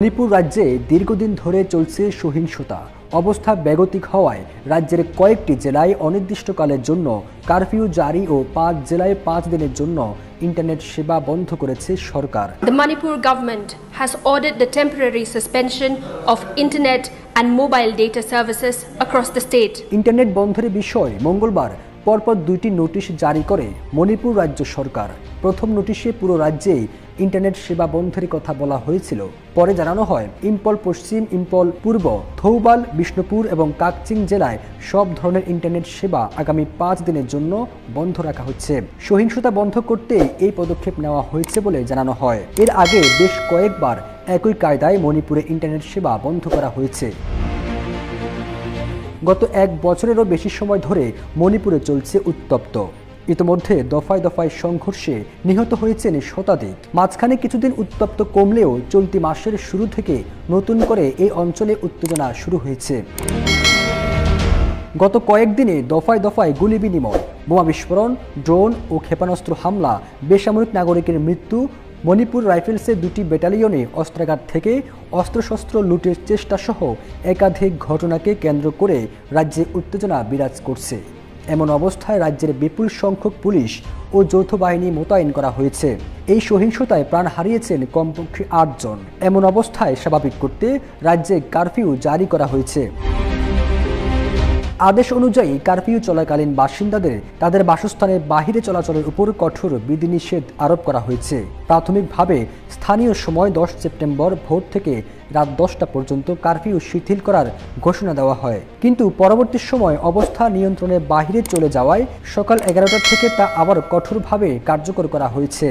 মণিপুর রাজ্যে দীর্ঘদিন ধরে চলছে সহিংসতা। অবস্থা বেগতিক হওয়ায় রাজ্যের কয়েকটি জেলায় অনির্দিষ্টকালের জন্য কারফিউ জারি ও ৫ জেলায় ৫ দিনের জন্য ইন্টারনেট সেবা বন্ধ করেছে সরকার। The Manipur government has ordered the temporary suspension of internet and mobile data services across the state. Internet বন্ধের বিষয়ে মঙ্গলবার পরপর দুইটি নোটিশ জারি করে মণিপুর রাজ্য সরকার। প্রথম নোটিশে পুরো রাজ্যেই ইন্টারনেট সেবা বন্ধের কথা বলা হয়েছিল। পরে জানানো হয় ইম্ফল পশ্চিম, ইম্ফল পূর্ব, থৌবাল, বিষ্ণুপুর এবং কাকচিং জেলায় সব ধরনের ইন্টারনেট সেবা আগামী ৫ দিনের জন্য বন্ধ রাখা হচ্ছে। সহিংসতা বন্ধ করতে এই পদক্ষেপ নেওয়া হয়েছে বলে জানানো হয়। এর আগে বেশ কয়েকবার একই কায়দায় মণিপুরে ইন্টারনেট সেবা বন্ধ করা হয়েছে। গত ১ বছরেরও বেশি সময় ধরে মণিপুরে চলছে উত্তপ্ত। ইতিমধ্যে দফায় দফায় সংঘর্ষে নিহত হয়েছেন শতাধিক। মাঝখানে কিছুদিন উত্তপ্ত কমলেও চলতি মাসের শুরু থেকে নতুন করে এই অঞ্চলে উত্তেজনা শুরু হয়েছে। গত কয়েকদিনে দফায় দফায় গুলি বিনিময়, বোমা বিস্ফোরণ, ড্রোন ও ক্ষেপণাস্ত্র হামলা, বেসামরিক নাগরিকের মৃত্যু, মণিপুর রাইফেলসের ২টি ব্যাটালিয়নে অস্ত্রাগার থেকে অস্ত্রশস্ত্র লুটের চেষ্টা সহ একাধিক ঘটনাকে কেন্দ্র করে রাজ্যে উত্তেজনা বিরাজ করছে। এমন অবস্থায় রাজ্যের বিপুল সংখ্যক পুলিশ ও যৌথ বাহিনী মোতায়েন করা হয়েছে। এই সহিংসতায় প্রাণ হারিয়েছেন কমপক্ষে ৮ জন। এমন অবস্থায় স্বাভাবিক করতে রাজ্যে কারফিউ জারি করা হয়েছে। আদেশ অনুযায়ী কারফিউ চলাকালীন বাসিন্দাদের তাদের বাসস্থানের বাহিরে চলাচলের উপর কঠোর বিধিনিষেধ আরোপ করা হয়েছে। প্রাথমিকভাবে স্থানীয় সময় ১০ সেপ্টেম্বর ভোর থেকে রাত ১০টা পর্যন্ত কারফিউ শিথিল করার ঘোষণা দেওয়া হয়, কিন্তু পরবর্তী সময় অবস্থা নিয়ন্ত্রণের বাহিরে চলে যাওয়ায় সকাল ১১টা থেকে তা আবার কঠোরভাবে কার্যকর করা হয়েছে।